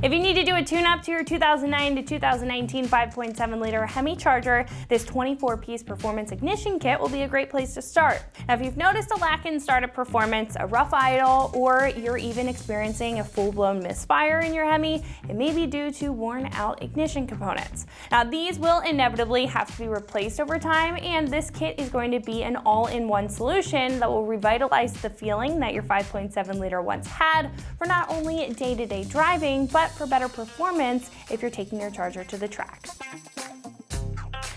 If you need to do a tune-up to your 2009 to 2019 5.7 liter HEMI Charger, this 24-piece performance ignition kit will be a great place to start. Now, if you've noticed a lack in startup performance, a rough idle, or you're even experiencing a full-blown misfire in your HEMI, it may be due to worn-out ignition components. Now, these will inevitably have to be replaced over time, and this kit is going to be an all-in-one solution that will revitalize the feeling that your 5.7 liter once had for not only day-to-day driving, but for better performance if you're taking your charger to the track.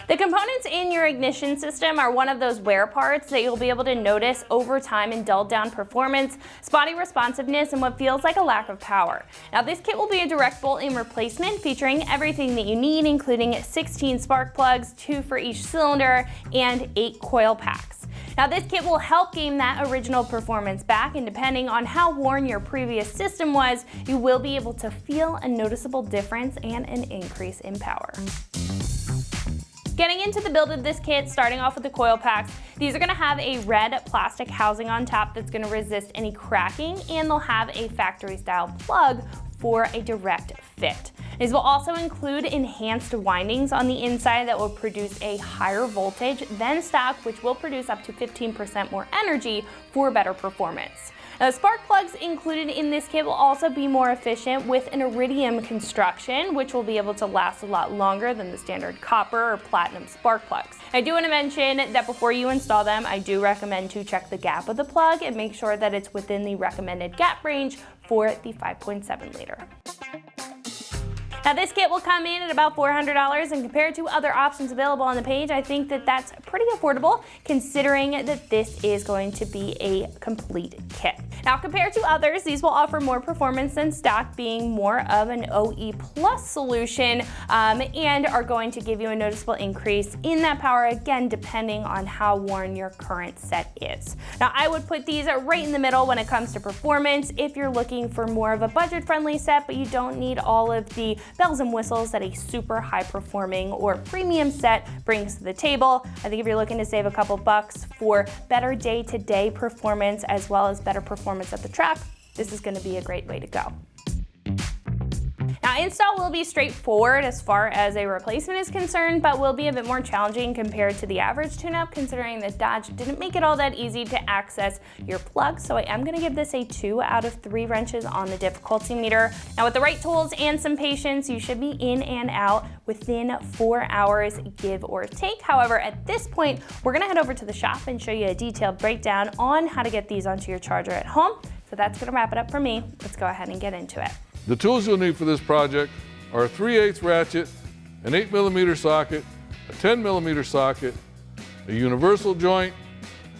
The components in your ignition system are one of those wear parts that you'll be able to notice over time in dulled down performance, spotty responsiveness, and what feels like a lack of power. Now, this kit will be a direct bolt-in replacement featuring everything that you need, including 16 spark plugs, 2 for each cylinder, and 8 coil packs. Now, this kit will help gain that original performance back, and depending on how worn your previous system was, you will be able to feel a noticeable difference and an increase in power. Getting into the build of this kit, starting off with the coil packs, these are going to have a red plastic housing on top that's going to resist any cracking, and they'll have a factory style plug for a direct fit. These will also include enhanced windings on the inside that will produce a higher voltage than stock, which will produce up to 15% more energy for better performance. Now, the spark plugs included in this kit will also be more efficient with an iridium construction, which will be able to last a lot longer than the standard copper or platinum spark plugs. I do want to mention that before you install them, I do recommend to check the gap of the plug and make sure that it's within the recommended gap range for the 5.7 liter. Now, this kit will come in at about $400, and compared to other options available on the page, I think that that's pretty affordable considering that this is going to be a complete kit. Now, compared to others, these will offer more performance than stock, being more of an OE plus solution, and are going to give you a noticeable increase in that power, again, depending on how worn your current set is. Now, I would put these right in the middle when it comes to performance if you're looking for more of a budget-friendly set, but you don't need all of the bells and whistles that a super high-performing or premium set brings to the table. I think if you're looking to save a couple bucks for better day-to-day performance as well as better performance at the track, this is going to be a great way to go. Now, install will be straightforward as far as a replacement is concerned, but will be a bit more challenging compared to the average tune-up, considering that Dodge didn't make it all that easy to access your plug. So I am going to give this a 2 out of 3 wrenches on the difficulty meter. Now, with the right tools and some patience, you should be in and out within 4 hours, give or take. However, at this point, we're going to head over to the shop and show you a detailed breakdown on how to get these onto your charger at home. So that's going to wrap it up for me. Let's go ahead and get into it. The tools you'll need for this project are a 3/8 ratchet, an 8mm socket, a 10mm socket, a universal joint,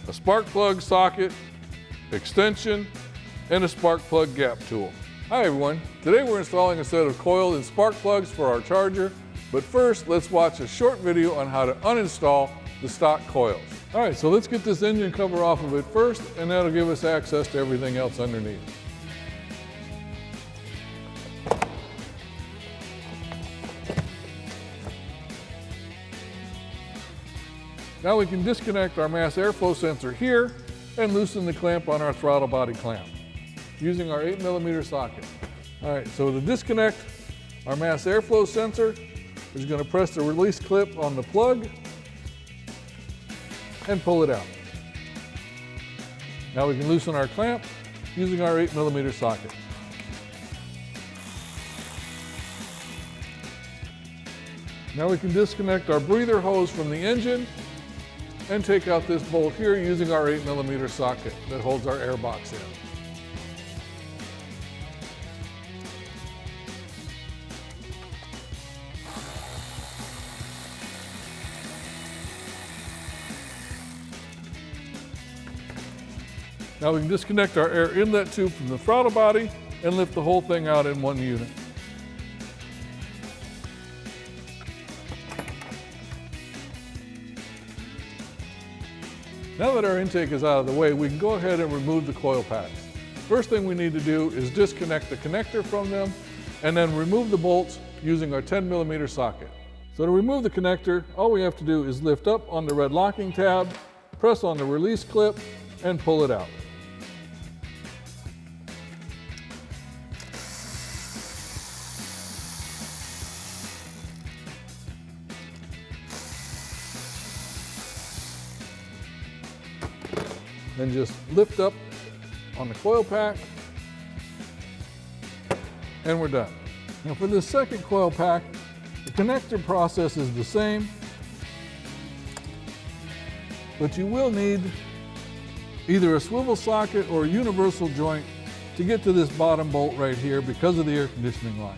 a spark plug socket, extension, and a spark plug gap tool. Hi everyone, today we're installing a set of coil and spark plugs for our charger, but first let's watch a short video on how to uninstall the stock coils. Alright, so let's get this engine cover off of it first, and that'll give us access to everything else underneath. Now we can disconnect our mass airflow sensor here and loosen the clamp on our throttle body clamp using our 8mm socket. All right, so to disconnect our mass airflow sensor, we're just going to press the release clip on the plug and pull it out. Now we can loosen our clamp using our 8mm socket. Now we can disconnect our breather hose from the engine and take out this bolt here using our 8mm socket that holds our air box in. Now we can disconnect our air inlet tube from the throttle body and lift the whole thing out in one unit. Now that our intake is out of the way, we can go ahead and remove the coil packs. First thing we need to do is disconnect the connector from them and then remove the bolts using our 10mm socket. So to remove the connector, all we have to do is lift up on the red locking tab, press on the release clip, and pull it out. Then just lift up on the coil pack, and we're done. Now for this second coil pack, the connector process is the same, but you will need either a swivel socket or a universal joint to get to this bottom bolt right here because of the air conditioning line.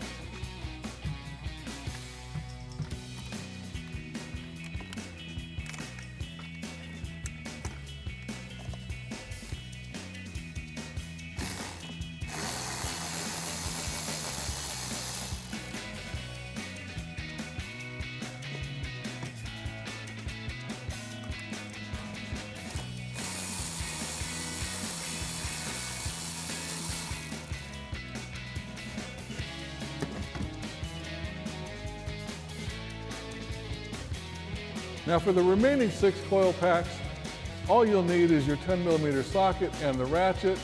Now for the remaining 6 coil packs, all you'll need is your 10mm socket and the ratchet,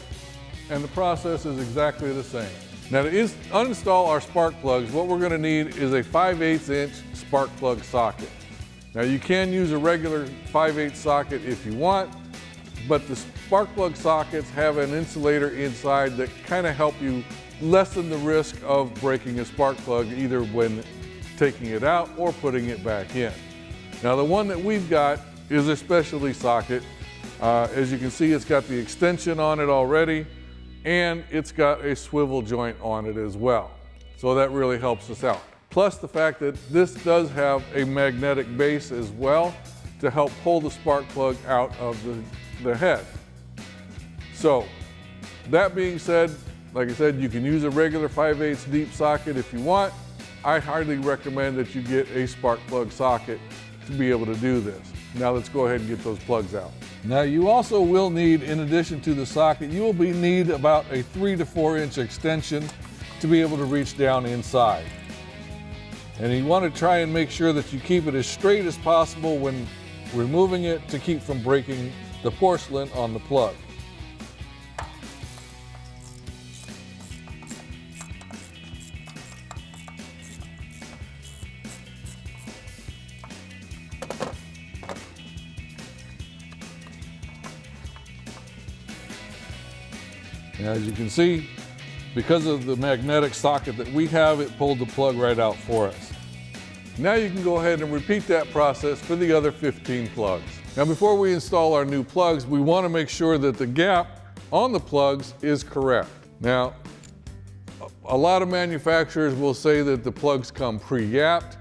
and the process is exactly the same. Now to uninstall our spark plugs, what we're going to need is a 5/8 inch spark plug socket. Now you can use a regular 5/8 socket if you want, but the spark plug sockets have an insulator inside that kind of help you lessen the risk of breaking a spark plug either when taking it out or putting it back in. Now the one that we've got is a specialty socket. As you can see, it's got the extension on it already, and it's got a swivel joint on it as well. So that really helps us out. Plus the fact that this does have a magnetic base as well to help pull the spark plug out of the head. So that being said, like I said, you can use a regular 5/8 deep socket if you want. I highly recommend that you get a spark plug socket to be able to do this. Now let's go ahead and get those plugs out. Now you also will need, in addition to the socket, you will need about a 3 to 4 inch extension to be able to reach down inside. And you want to try and make sure that you keep it as straight as possible when removing it to keep from breaking the porcelain on the plug. Now, as you can see, because of the magnetic socket that we have, it pulled the plug right out for us. Now you can go ahead and repeat that process for the other 15 plugs. Now before we install our new plugs, we want to make sure that the gap on the plugs is correct. Now, a lot of manufacturers will say that the plugs come pre-gapped.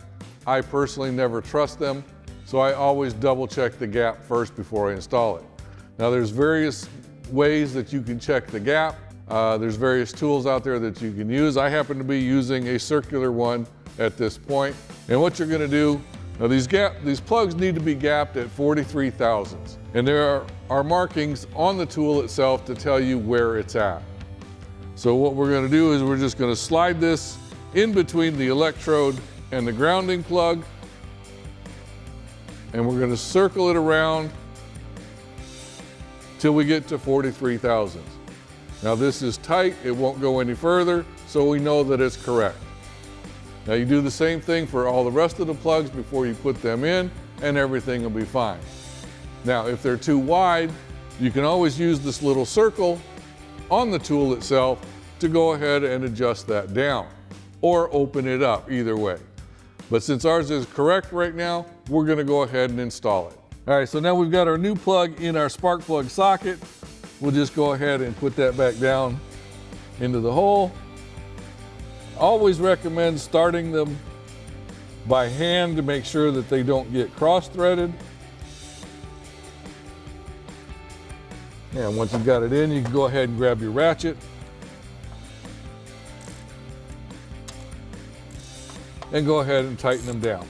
I personally never trust them, so I always double check the gap first before I install it. Now there's various ways that you can check the gap. There's various tools out there that you can use. I happen to be using a circular one at this point. And what you're going to do, now these plugs need to be gapped at 43 thousandths. And there are markings on the tool itself to tell you where it's at. So what we're going to do is we're just going to slide this in between the electrode and the grounding plug. And we're going to circle it around till we get to 43 thousandths. Now this is tight, it won't go any further, so we know that it's correct. Now you do the same thing for all the rest of the plugs before you put them in, and everything will be fine. Now if they're too wide, you can always use this little circle on the tool itself to go ahead and adjust that down, or open it up, either way. But since ours is correct right now, we're gonna go ahead and install it. All right, so now we've got our new plug in our spark plug socket. We'll just go ahead and put that back down into the hole. Always recommend starting them by hand to make sure that they don't get cross-threaded. And once you've got it in, you can go ahead and grab your ratchet and go ahead and tighten them down.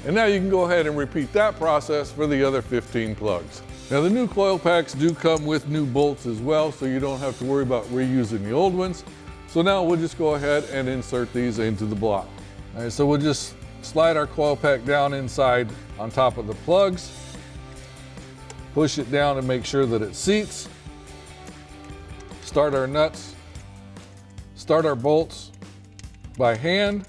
And now you can go ahead and repeat that process for the other 15 plugs. Now the new coil packs do come with new bolts as well, so you don't have to worry about reusing the old ones. So now we'll just go ahead and insert these into the block. All right, so we'll just slide our coil pack down inside on top of the plugs, push it down and make sure that it seats, start our nuts, start our bolts by hand,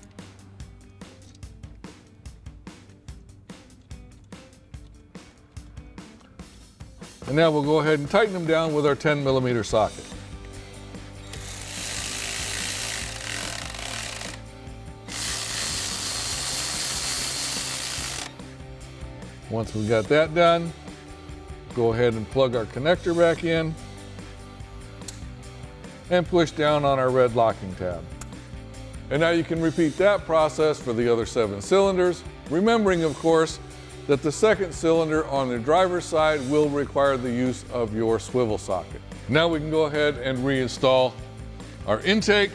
And now we'll go ahead and tighten them down with our 10mm socket. Once we got that done, go ahead and plug our connector back in and push down on our red locking tab. And now you can repeat that process for the other 7 cylinders, remembering of course that the second cylinder on the driver's side will require the use of your swivel socket. Now we can go ahead and reinstall our intake.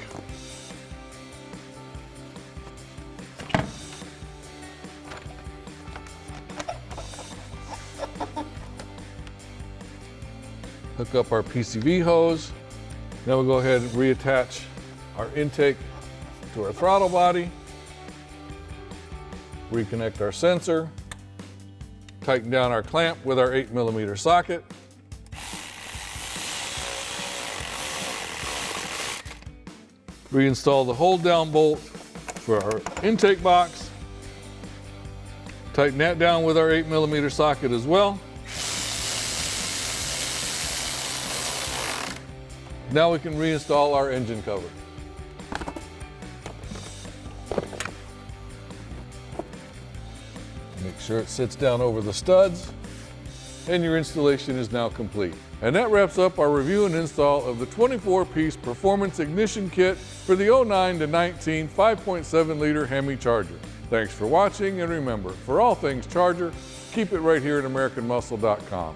Hook up our PCV hose. Now we'll go ahead and reattach our intake to our throttle body. Reconnect our sensor. Tighten down our clamp with our 8mm socket. Reinstall the hold down bolt for our intake box. Tighten that down with our 8mm socket as well. Now we can reinstall our engine cover. Make sure it sits down over the studs, and your installation is now complete. And that wraps up our review and install of the 24-piece performance ignition kit for the 09 to 19 5.7L HEMI Charger. Thanks for watching, and remember, for all things Charger, keep it right here at AmericanMuscle.com.